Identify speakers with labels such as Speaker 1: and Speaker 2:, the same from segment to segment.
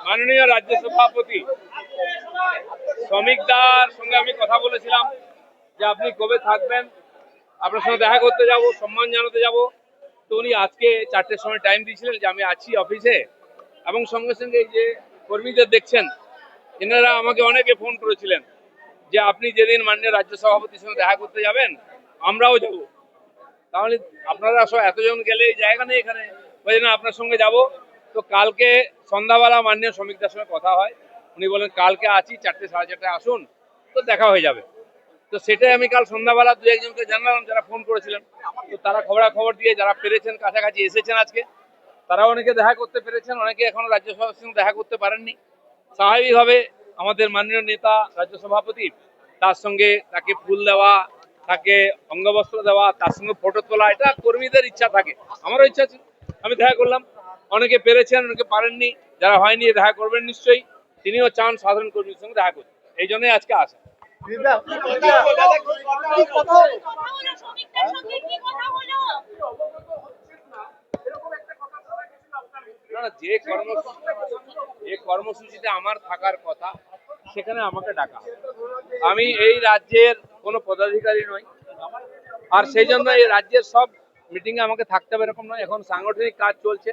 Speaker 1: মাননীয় রাজ্য সভাপতি শ্রমিক দার সঙ্গে আমি কথা বলেছিলাম যে আপনি কবে থাকবেন, আপনার সঙ্গে দেখা করতে যাব, সম্মান জানাতে যাব। তো উনি আজকে 4টের সময় টাইম দিয়েছিলেন যে আমি আছি অফিসে, এবং সঙ্গে সঙ্গে এই যে কর্মীদের দেখছেন এনারা আমাকে অনেকে ফোন করেছিলেন যে আপনি যেদিন মাননীয় রাজ্য সভাপতির সঙ্গে দেখা করতে যাবেন আমরাও যাব। তাহলে আপনারা সব এতজন গেলে জায়গা নেই এখানে, ওই জন্য আপনার সঙ্গে যাব। তো কালকে সন্ধ্যাবেলা মাননীয় শ্রমিকদের সঙ্গে কথা হয়, উনি বলেন কালকে আছি 4টে সাড়ে 4টায় আসুন, তো দেখা হয়ে যাবে। তো সেটাই আমি কাল সন্ধ্যাবেলা দু একজনকে জানালাম যারা ফোন করেছিলেন। তো তারা খবরাখবর দিয়ে যারা পেরেছেন কাছাকাছি এসেছেন আজকে, তারা অনেকে দেখা করতে পেরেছেন, অনেকে এখনো রাজ্য সভাপতির সঙ্গে দেখা করতে পারেননি। স্বাভাবিকভাবে আমাদের মাননীয় নেতা রাজ্য সভাপতি, তার সঙ্গে তাকে ফুল দেওয়া, তাকে অঙ্গবস্ত্র দেওয়া, তার সঙ্গে ফটো তোলা, এটা কর্মীদের ইচ্ছা থাকে, আমারও ইচ্ছা ছিল, আমি দেখা করলাম। অনেকে পেরেছেন, অনেকে পারেননি, যারা হয়নি দেখা করবেন নিশ্চয়ই। তিনিও চান সাধারণ কর্মীর সঙ্গে দেখা করতে, এই জন্যই আজকে আসা। যে কর্মসূচিতে আমার থাকার কথা সেখানে আমাকে ডাকা। আমি এই রাজ্যের কোনো পদাধিকারী নই, আর সেই জন্য এই রাজ্যের সব মিটিং এ আমাকে থাকতে হবে এরকম নয়। এখন সাংগঠনিক কাজ চলছে,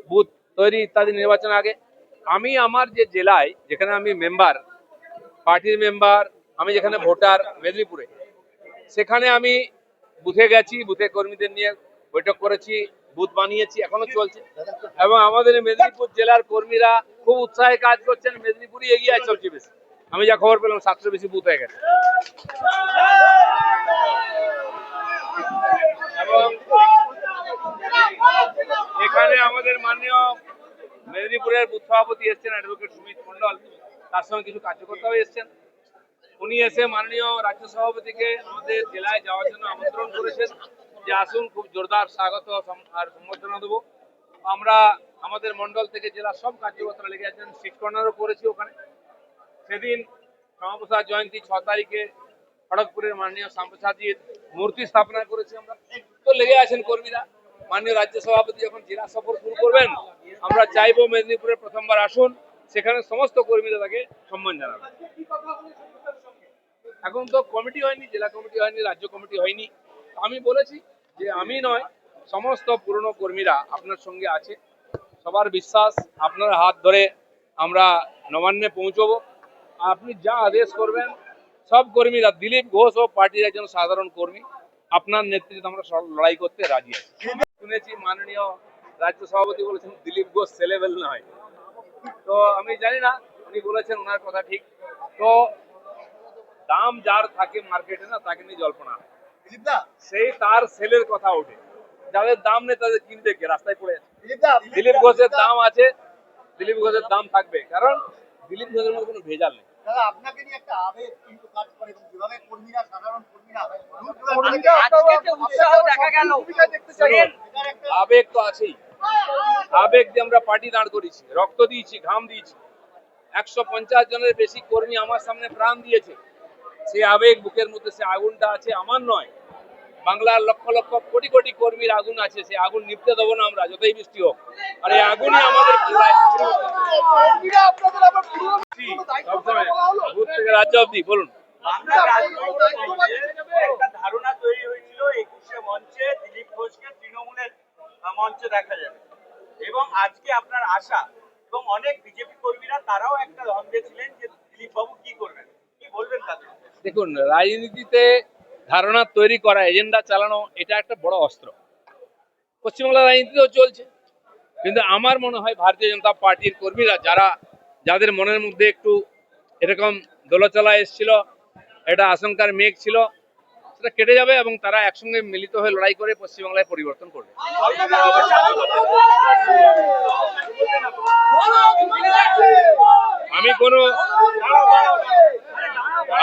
Speaker 1: বুথ তৈরি ইত্যাদি, নির্বাচন আগে। আমি আমার যে জেলায় যেখানে আমি মেম্বার, পার্টির মেম্বার, আমি যেখানে ভোটার মেদিনীপুরে, সেখানে আমি বুথে গেছি, বুথে কর্মীদের নিয়ে বৈঠক করেছি, বুথ বানিয়েছি, এখনো চলছে। এবং আমাদের মেদিনীপুর জেলার কর্মীরা খুব উৎসাহে কাজ করছেন, মেদিনীপুরই এগিয়ে আছে সবচেয়ে বেশি। আমি যা খবর পেলাম 700 বেশি বুথ হয়ে গেছে। এবং এখানে আমাদের মাননীয় মেদিনীপুরের বুথ সভাপতি এসছেন অ্যাডভোকেট সুমিত মন্ডল, তার সঙ্গে কিছু কার্যকর্তাও এসছেন। উনি এসে মাননীয় রাজ্য সভাপতিকে আমাদের জেলায় যাওয়ার জন্য আমন্ত্রণ করেছেন যে আসুন, খুব জোরদার স্বাগত আর সম্বর্ধনা দেবো। আমরা আমাদের মন্ডল থেকে জেলার সব কার্যকর্তারা লেগে আছেন, সিট কর্নারও করেছি ওখানে। সেদিন শ্যামাপ্রসাদ জয়ন্তী 6 তারিখে খড়গপুরের মাননীয় শ্যামাপ্রসাদজির মূর্তি স্থাপনা করেছি আমরা। তো লেগে আছেন কর্মীরা। মাননীয় রাজ্য সভাপতি যখন জেলা সফর শুরু করবেন, আমরা চাইবো মেদিনীপুরে প্রথমবার আসুন, সেখানে সমস্ত কর্মীরা তাকে সম্মান জানাবেন। এখন তো কমিটি হয়নি, জেলা কমিটি হয়নি, রাজ্য কমিটি হয়নি। আমি বলেছি যে আমি নয়, সমস্ত পুরনো কর্মীরা আপনার সঙ্গে আছে, সবার বিশ্বাস আপনার হাত ধরে আমরা নবান্নে পৌঁছবো। আপনি যা আদেশ করবেন, সব কর্মীরা, দিলীপ ঘোষ ও পার্টির একজন সাধারণ কর্মী, আপনার নেতৃত্বে আমরা লড়াই করতে রাজি আছি। শুনেছি মাননীয় রাজ্য সভাপতি বলেছেন দিলীপ ঘোষ ছেলেবেল নয়, তো আমি জানি না, উনি বলেছেন ওনার কথা ঠিক। তো দাম যার থাকে মার্কেটে না, তাকে নিয়ে জল্পনা, সেই তার সেলের কথা ওঠে। যাদের দাম নেই তাদের কিনবে কে, রাস্তায় পড়ে আছে। দিলীপ ঘোষের দাম আছে, দিলীপ ঘোষের দাম থাকবে, কারণ দিলীপ ঘোষের মধ্যে কোনো ভেজাল নেই।
Speaker 2: আপনাকে নিয়ে একটা আবেগ কিন্তু কাজ করে, এবং যেভাবে কর্মীরা, সাধারণ কর্মীরা
Speaker 1: আবেগ তো আছেই। আবেগ দিয়ে আমরা পার্টি দাঁড় করেছি, রক্ত দিয়েছি, ঘাম দিয়েছি। 150 জনের বেশি কর্মী আমার সামনে প্রাণ দিয়েছে। সেই আবেগ বুকের মধ্যে, সে আগুনটা আছে, আমার নয়, বাংলার লক্ষ লক্ষ কোটি কোটি কর্মীর আগুন আছে। সেই আগুন নিভতে দেবো না আমরা, যতই বৃষ্টি হোক। আর এই আগুনই আমাদের সবসময় বুথ থেকে রাজ্য অব্দি। বলুন,
Speaker 3: একটা ধারণা তৈরি হয়েছিল 21শে মঞ্চে দিলীপ ঘোষকে তৃণমূলের মঞ্চে দেখা যাবে, এবং আজকে আপনার আশা, এবং অনেক বিজেপি কর্মীরা তারাও একটা দ্বন্দ্বে ছিলেন যে দিলীপ বাবু কি করবেন, কি বলবেন তাদের?
Speaker 1: দেখুন, রাজনীতিতে ধারণা তৈরি করা, এজেন্ডা চালানো, এটা একটা বড় অস্ত্র। পশ্চিমবাংলার রাজনীতিতেও চলছে। কিন্তু আমার মনে হয় ভারতীয় জনতা পার্টির কর্মীরা, যাদের মনের মধ্যে একটু এরকম দোলাচলা এসেছিল, এটা আশঙ্কার মেঘ ছিল, সেটা কেটে যাবে, এবং তারা একসঙ্গে মিলিত হয়ে লড়াই করে পশ্চিমবাংলায় পরিবর্তন করবে।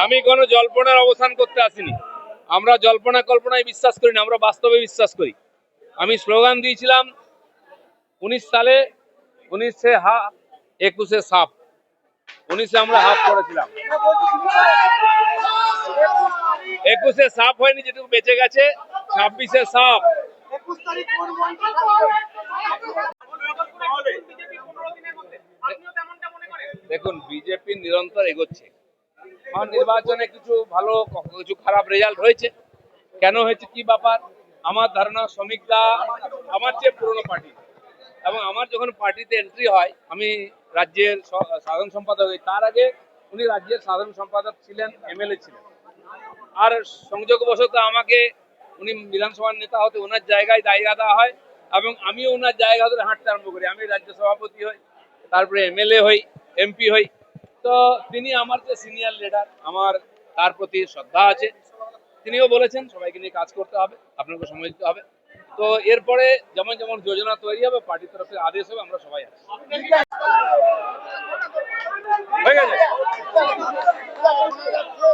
Speaker 1: আমি কোনো জল্পনার অবসান করতে আসিনি। আমরা জল্পনা কল্পনায় বিশ্বাস করি না, আমরা বাস্তবে বিশ্বাস করি। আমি স্লোগান দিয়েছিলাম 19 সালে, 19 হাফ, 21 সাফ। 19 আমরা হাফ করেছিলাম, 21 সাফ হয়নি, যেটুকু বেঁচে গেছে 26 সাফ। দেখুন, বিজেপি নিরন্তর এগোচ্ছে। আমার নির্বাচনে কিছু ভালো কিছু খারাপ রেজাল্ট হয়েছে। কেন হয়েছে, কি ব্যাপার? আমার ধারণা শ্রমিক দা আমার চেয়ে পুরনো পার্টি, এবং আমার যখন পার্টিতে এন্ট্রি হয়, আমি রাজ্যের সাধারণ সম্পাদক হই, তার আগে উনি রাজ্যের সাধারণ সম্পাদক ছিলেন, এমএলএ ছিলেন। আর সংযোগবশত আমাকে উনি বিধানসভার নেতা হতে ওনার জায়গায় জায়গা দেওয়া হয়, এবং আমিও ওনার জায়গা ধরে হাঁটতে আরম্ভ করি। আমি রাজ্য সভাপতি হই, তারপরে এমএলএ হই, এমপি হই। তো তিনি আমার যে সিনিয়র লিডার, আমার তার প্রতি শ্রদ্ধা আছে। তিনিও বলেছেন সবাইকে নিয়ে কাজ করতে হবে, আপনাকে সময় দিতে হবে। তো এরপরে যেমন যেমন যোজনা তৈরি হবে, পার্টির তরফ থেকে আদেশ হবে, আমরা সবাই আছি। হয়ে গেছে।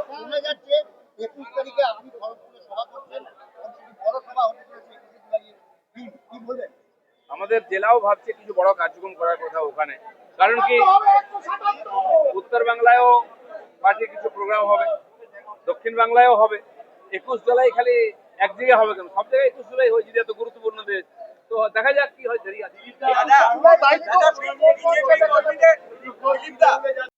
Speaker 2: শোনা যাচ্ছে 21 তারিখে আপনি খড়গপুরে সভা করছেন এবং সেটি বড় সভা হতে চলেছে 21 জুলাই। কি বলবেন?
Speaker 1: আমাদের জেলাও ভাবছে কিছু বড় কার্যক্রম করার কথা ওখানে, কারণ কি উত্তর বাংলায়ও পার্টির কিছু প্রোগ্রাম হবে, দক্ষিণ বাংলায়ও হবে। 21 জুলাই খালি এক জায়গায় হবে কেন, সব জায়গায় 21 জুলাই হয়েছে, এত গুরুত্বপূর্ণ দেশ। তো দেখা যাক কি হয়, দেরি আছে।
Speaker 3: দাদা, দাদা, বিজেপি কর্মীদের